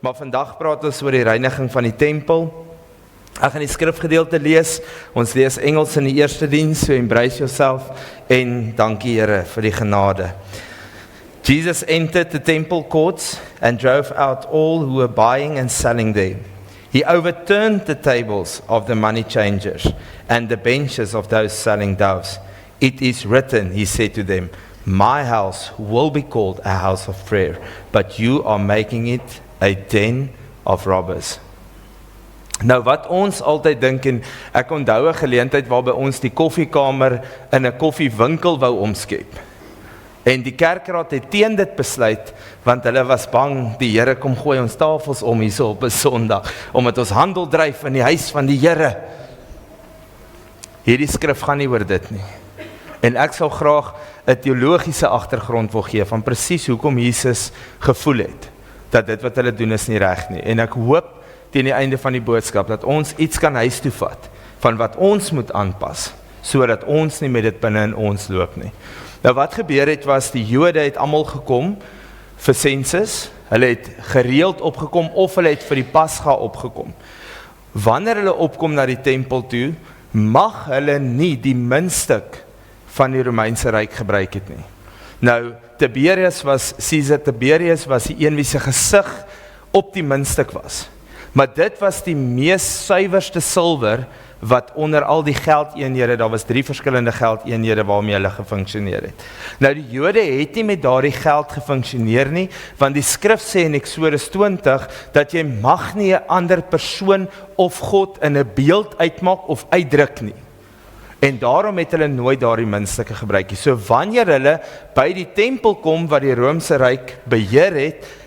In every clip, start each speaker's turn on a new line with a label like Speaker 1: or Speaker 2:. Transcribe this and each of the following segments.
Speaker 1: Maar vandag praat ons oor die reiniging van die tempel. Ek gaan die skrifgedeelte lees. Ons lees Engels in die eerste diens, so embrace yourself en dankie Here vir die genade. Jesus entered the temple courts and drove out all who were buying and selling there. He overturned the tables of the money changers and the benches of those selling doves. It is written, he said to them, my house will be called a house of prayer, but you are making it a den of robbers. Nou wat ons altyd dink, en ek onthou 'n geleentheid waarby ons die koffiekamer in 'n koffiewinkel wou omskep. En die kerkraad het teen dit besluit, want hulle was bang, die Here kom gooi ons tafels om hierso op 'n Sondag, omdat ons handel dryf in die huis van die Here. Hierdie skrif gaan nie oor dit nie. En ek sal graag 'n teologiese agtergrond wil gee van presies hoekom Jesus gevoel het, dat dit wat hulle doen is nie reg nie. En ek hoop teen die einde van die boodskap, dat ons iets kan huis toe vat, van wat ons moet aanpas, sodat ons nie met dit binne in ons loop nie. Nou wat gebeur het was, die Jode het almal gekom vir sensus, hulle het gereeld opgekom, of hulle het vir die Pasga opgekom. Wanneer hulle opkom na die tempel toe, mag hulle nie die muntstuk van die Romeinse Ryk gebruik het nie. Nou, Caesar Tiberius was die een wie se gesig op die muntstuk was. Maar dit was die mees suiwerste silwer wat onder al die geldeenhede, daar was 3 verskillende geldeenhede waarmee hulle gefunksioneer het. Nou die Jode het nie met daardie geld gefunksioneer nie, want die skrif sê in Exodus 20, dat jy mag nie 'n ander persoon of God in 'n beeld uitmaak of uitdruk nie. En daarom het hulle nooit daardie muntstukke gebruik nie. So wanneer hulle by die tempel kom wat die Romeinse Ryk beheer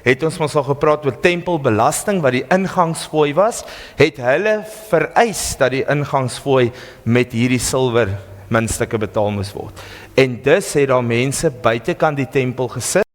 Speaker 1: het ons mos al gepraat oor tempelbelasting wat die ingangsfooi was, het hulle vereis dat die ingangsfooi met hierdie silwer muntstukke betaal moes word. En dus het daar mense buitekant die tempel gesit